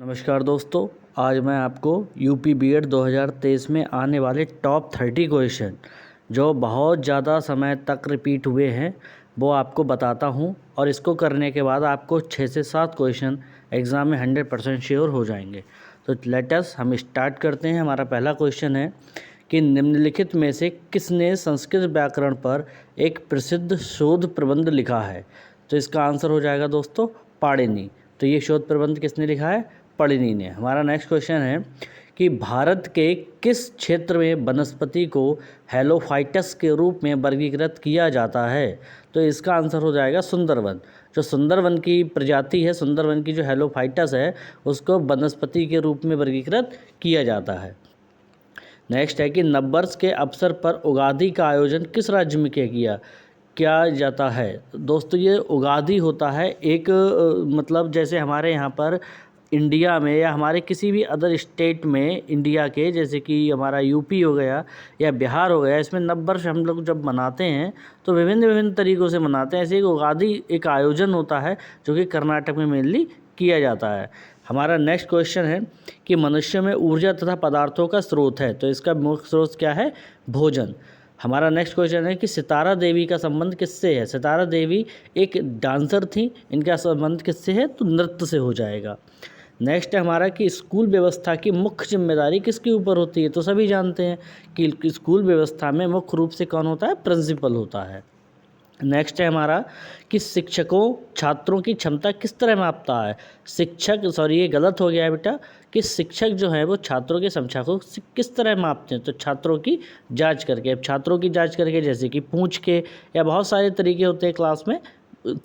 नमस्कार दोस्तों, आज मैं आपको यूपी बीएड 2023 में आने वाले टॉप 30 क्वेश्चन जो बहुत ज़्यादा समय तक रिपीट हुए हैं वो आपको बताता हूं और इसको करने के बाद आपको 6 से 7 क्वेश्चन एग्ज़ाम में 100% श्योर हो जाएंगे। तो लेट अस हम स्टार्ट करते हैं। हमारा पहला क्वेश्चन है कि निम्नलिखित में से किसने संस्कृत व्याकरण पर एक प्रसिद्ध शोध प्रबंध लिखा है। तो इसका आंसर हो जाएगा दोस्तों पाणिनि। तो ये शोध प्रबंध किसने लिखा है? पाणिनि ने। हमारा नेक्स्ट क्वेश्चन है कि भारत के किस क्षेत्र में वनस्पति को हेलोफाइटस के रूप में वर्गीकृत किया जाता है। तो इसका आंसर हो जाएगा सुंदरवन। जो सुंदरवन की प्रजाति है, सुंदरवन की जो हेलोफाइटस है, उसको वनस्पति के रूप में वर्गीकृत किया जाता है। नेक्स्ट है कि नववर्ष के अवसर पर उगादि का आयोजन किस राज्य में किया जाता है। दोस्तों ये उगादि होता है एक मतलब जैसे हमारे यहाँ पर इंडिया में या हमारे किसी भी अदर स्टेट में इंडिया के, जैसे कि हमारा यूपी हो गया या बिहार हो गया, इसमें नववर्ष हम लोग जब मनाते हैं तो विभिन्न विभिन्न तरीक़ों से मनाते हैं। ऐसे एक उगादि एक आयोजन होता है जो कि कर्नाटक में मेनली किया जाता है। हमारा नेक्स्ट क्वेश्चन है कि मनुष्य में ऊर्जा तथा पदार्थों का स्रोत है। तो इसका मुख्य स्रोत क्या है? भोजन। हमारा नेक्स्ट क्वेश्चन है कि सितारा देवी का संबंध किससे है। सितारा देवी एक डांसर थी, इनका संबंध किससे है? तो नृत्य से हो जाएगा। नेक्स्ट है हमारा कि स्कूल व्यवस्था की मुख्य जिम्मेदारी किसके ऊपर होती है। तो सभी जानते हैं कि स्कूल व्यवस्था में मुख्य रूप से कौन होता है? प्रिंसिपल होता है। नेक्स्ट है हमारा कि शिक्षकों छात्रों की क्षमता किस तरह मापता है। ये गलत हो गया है बेटा, कि शिक्षक जो है वो छात्रों की क्षमता को किस तरह मापते हैं। तो छात्रों की जांच करके। अब छात्रों की जांच करके जैसे कि पूछ के, या बहुत सारे तरीके होते हैं क्लास में,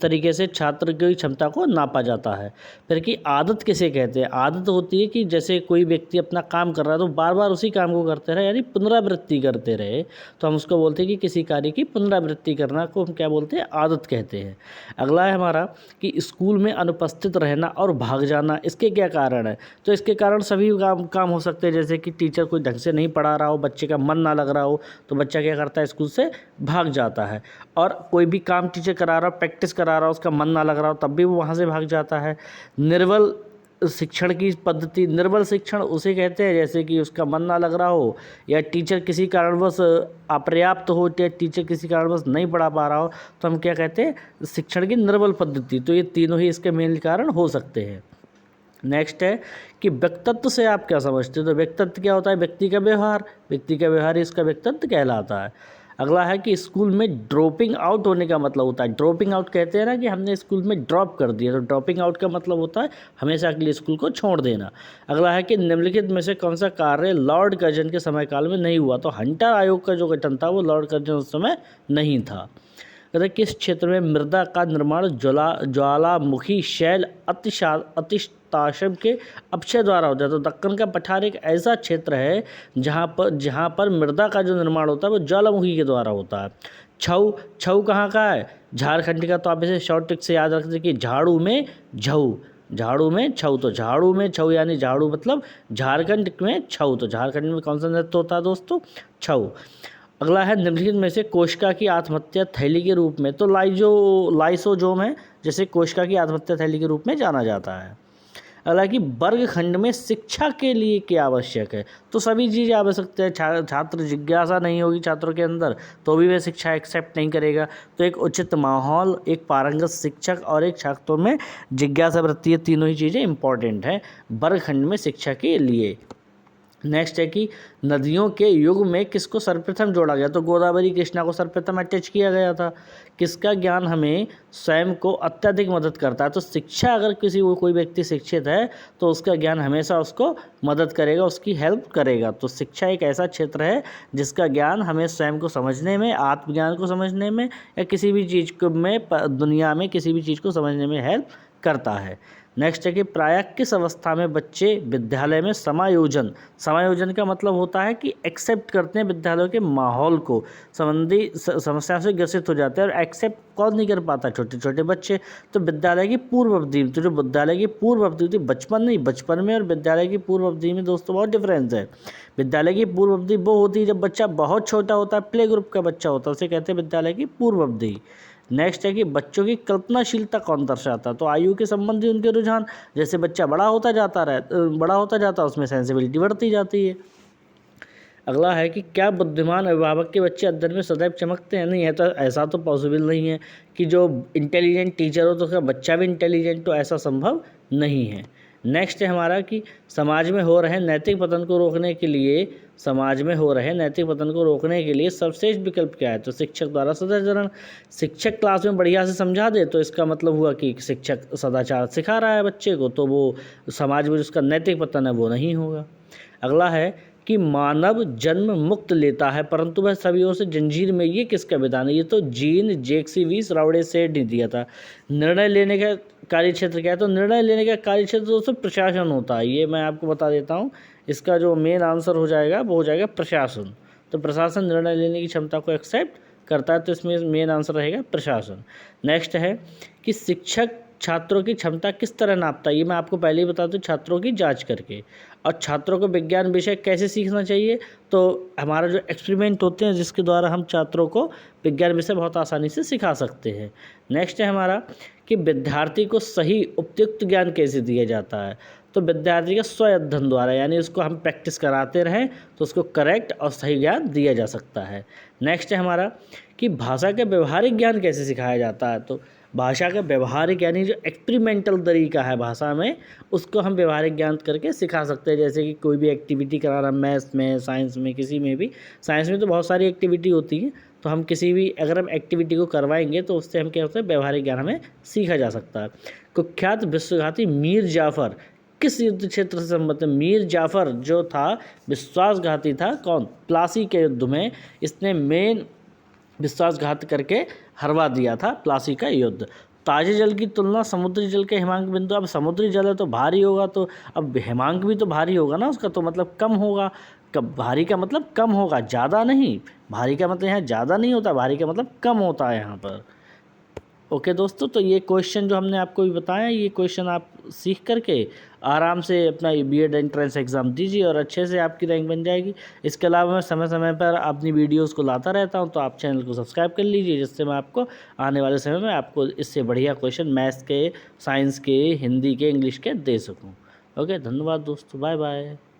तरीके से छात्र की क्षमता को नापा जाता है। फिर कि आदत किसे कहते हैं। आदत होती है कि जैसे कोई व्यक्ति अपना काम कर रहा है तो बार बार उसी काम को करते रहे, यानी पुनरावृत्ति करते रहे, तो हम उसको बोलते हैं कि किसी कार्य की पुनरावृत्ति करना को हम क्या बोलते हैं? आदत कहते हैं। अगला है हमारा कि स्कूल में अनुपस्थित रहना और भाग जाना, इसके क्या कारण है। तो इसके कारण सभी काम हो सकते हैं, जैसे कि टीचर कोई ढंग से नहीं पढ़ा रहा हो, बच्चे का मन ना लग रहा हो, तो बच्चा क्या करता है? स्कूल से भाग जाता है। और कोई भी काम टीचर करा रहा हो, प्रैक्टिस करा रहा हो, उसका मन ना लग रहा हो, तब भी वो वहाँ से भाग जाता है। निर्बल शिक्षण की पद्धति, निर्बल शिक्षण उसे कहते हैं जैसे कि उसका मन ना लग रहा हो, या टीचर किसी कारणवश अपर्याप्त हो, या टीचर किसी कारणवश नहीं पढ़ा पा रहा हो, तो हम क्या कहते हैं? शिक्षण की निर्बल पद्धति। तो ये तीनों ही इसके मेन कारण हो सकते हैं। नेक्स्ट है कि व्यक्तित्व से आप क्या समझते हो। तो व्यक्तित्व क्या होता है? व्यक्ति का व्यवहार। व्यक्ति का व्यवहार ही इसका व्यक्तित्व कहलाता है। अगला है कि स्कूल में ड्रॉपिंग आउट होने का मतलब होता है। ड्रॉपिंग आउट कहते हैं ना कि हमने स्कूल में ड्रॉप कर दिया, तो ड्रॉपिंग आउट का मतलब होता है हमेशा के लिए स्कूल को छोड़ देना। अगला है कि निम्नलिखित में से कौन सा कार्य लॉर्ड कर्जन के समय काल में नहीं हुआ। तो हंटर आयोग का जो गठन था वो लॉर्ड कर्जन उस समय नहीं था। कहते किस क्षेत्र में मृदा का निर्माण ज्वालामुखी शैल अतिताषम के अपक्षय द्वारा होता है। तो दक्कन का पठार एक ऐसा क्षेत्र है जहाँ पर मृदा का जो निर्माण होता है वो ज्वालामुखी के द्वारा होता है। छऊ कहाँ का है? झारखंड का। तो आप इसे शॉर्ट ट्रिक से याद रखते कि झाड़ू में झऊ, झाड़ू में छऊ। तो झाड़ू में छऊ यानी झाड़ू मतलब झारखंड में छऊ। तो झारखंड में कौन सा नृत्य होता है दोस्तों? छऊ। अगला है निम्नलिखित में से कोशिका की आत्महत्या थैली के रूप में। तो लाइसोजोम है जैसे कोशिका की आत्महत्या थैली के रूप में जाना जाता है। अगला कि वर्गखंड में शिक्षा के लिए क्या आवश्यक है। तो सभी चीज़ें आवश्यक है। छात्र जिज्ञासा नहीं होगी छात्रों के अंदर तो भी वह शिक्षा एक्सेप्ट नहीं करेगा। तो एक उचित माहौल, एक पारंगत शिक्षक और एक छात्रों में जिज्ञासा वृत्ति, तीनों ही चीज़ें इंपॉर्टेंट है वर्गखंड में शिक्षा के लिए। नेक्स्ट है कि नदियों के युग में किसको सर्वप्रथम जोड़ा गया। तो गोदावरी कृष्णा को सर्वप्रथम अटैच किया गया था। किसका ज्ञान हमें स्वयं को अत्यधिक मदद करता है। तो शिक्षा, अगर कोई व्यक्ति शिक्षित है तो उसका ज्ञान हमेशा उसको मदद करेगा, उसकी हेल्प करेगा। तो शिक्षा एक ऐसा क्षेत्र है जिसका ज्ञान हमें स्वयं को समझने में, आत्मज्ञान को समझने में, या किसी भी चीज़ को में दुनिया में किसी भी चीज़ को समझने में हेल्प करता है। नेक्स्ट है कि प्रायः किस अवस्था में बच्चे विद्यालय में समायोजन का मतलब होता है कि एक्सेप्ट करते हैं विद्यालयों के माहौल को, संबंधी समस्या से ग्रसित हो जाते हैं। और एक्सेप्ट कौन नहीं कर पाता? छोटे छोटे बच्चे। तो विद्यालय की पूर्व अवधि, तो जो विद्यालय की पूर्व अवधि होती है, बचपन में और विद्यालय की पूर्व अवधि में दोस्तों बहुत डिफरेंस है। विद्यालय की पूर्व अवधि वो होती है जब बच्चा बहुत छोटा होता है, प्ले ग्रुप का बच्चा होता है, उसे कहते हैं विद्यालय की पूर्व अवधि। नेक्स्ट है कि बच्चों की कल्पनाशीलता कौन दर्शाता है, तो आयु के संबंधी उनके रुझान, जैसे बच्चा बड़ा होता जाता उसमें सेंसिबिलिटी बढ़ती जाती है। अगला है कि क्या बुद्धिमान अभिभावक के बच्चे अध्ययन में सदैव चमकते हैं? नहीं है, तो ऐसा तो पॉसिबल नहीं है कि जो इंटेलिजेंट टीचर हो तो उसका बच्चा भी इंटेलिजेंट, तो ऐसा संभव नहीं है। नेक्स्ट है हमारा कि समाज में हो रहे नैतिक पतन को रोकने के लिए सर्वश्रेष्ठ विकल्प क्या है? तो शिक्षक द्वारा सदाचरण। शिक्षक क्लास में बढ़िया से समझा दे तो इसका मतलब हुआ कि शिक्षक सदाचार सिखा रहा है बच्चे को, तो वो समाज में जिसका नैतिक पतन है वो नहीं होगा। अगला है कि मानव जन्म मुक्त लेता है परंतु वह सभी ओर से जंजीर में, ये किसका विधान है? ये तो जीन जैक्सी राउडे सेठ ने दिया था। निर्णय लेने का कार्यक्षेत्र क्या है? तो निर्णय लेने का कार्यक्षेत्र दोस्तों प्रशासन होता है, ये मैं आपको बता देता हूँ। इसका जो मेन आंसर हो जाएगा वो हो जाएगा प्रशासन। तो प्रशासन निर्णय लेने की क्षमता को एक्सेप्ट करता है, तो इसमें मेन आंसर रहेगा प्रशासन। नेक्स्ट है कि शिक्षक छात्रों की क्षमता किस तरह नापता है? ये मैं आपको पहले ही बता दूं, छात्रों की जांच करके। और छात्रों को विज्ञान विषय कैसे सीखना चाहिए? तो हमारा जो एक्सपेरिमेंट होते हैं जिसके द्वारा हम छात्रों को विज्ञान विषय बहुत आसानी से सिखा सकते हैं। नेक्स्ट है हमारा कि विद्यार्थी को सही उपयुक्त ज्ञान कैसे दिया जाता है? तो विद्यार्थी का स्व अध्ययन द्वारा, यानी उसको हम प्रैक्टिस कराते रहें तो उसको करेक्ट और सही ज्ञान दिया जा सकता है। नेक्स्ट है हमारा कि भाषा का व्यवहारिक ज्ञान कैसे सिखाया जाता है? तो भाषा का व्यवहारिक यानी जो एक्सपेरिमेंटल तरीका है भाषा में, उसको हम व्यवहारिक ज्ञान करके सिखा सकते हैं। जैसे कि कोई भी एक्टिविटी करा रहा, मैथ्स में, साइंस में, किसी में भी। साइंस में तो बहुत सारी एक्टिविटी होती है, तो हम किसी भी अगर हम एक्टिविटी को करवाएंगे तो उससे हम क्या होता है, व्यवहारिक ज्ञान हमें सीखा जा सकता है। कुख्यात विश्वघाती मीर जाफ़र किस युद्ध क्षेत्र से संबंधित? मीर जाफ़र जो था विश्वासघाती था, कौन? प्लासी के युद्ध में इसने मेन विश्वासघात करके हरवा दिया था, प्लासी का युद्ध। ताजे जल की तुलना समुद्री जल के हिमांक बिंदु, अब समुद्री जल है तो भारी होगा, तो अब हिमांक भी तो भारी होगा ना उसका, तो मतलब कम होगा। कब भारी का मतलब कम होगा, ज़्यादा नहीं। भारी का मतलब यहाँ ज़्यादा नहीं होता, भारी का मतलब कम होता है यहाँ पर। ओके दोस्तों, तो ये क्वेश्चन जो हमने आपको भी बताया, ये क्वेश्चन आप सीख करके आराम से अपना बीएड एंट्रेंस एग्ज़ाम दीजिए और अच्छे से आपकी रैंक बन जाएगी। इसके अलावा मैं समय समय पर अपनी वीडियोस को लाता रहता हूं, तो आप चैनल को सब्सक्राइब कर लीजिए, जिससे मैं आपको आने वाले समय में आपको इससे बढ़िया क्वेश्चन मैथ्स के, साइंस के, हिंदी के, इंग्लिश के दे सकूँ। ओके, धन्यवाद दोस्तों, बाय बाय।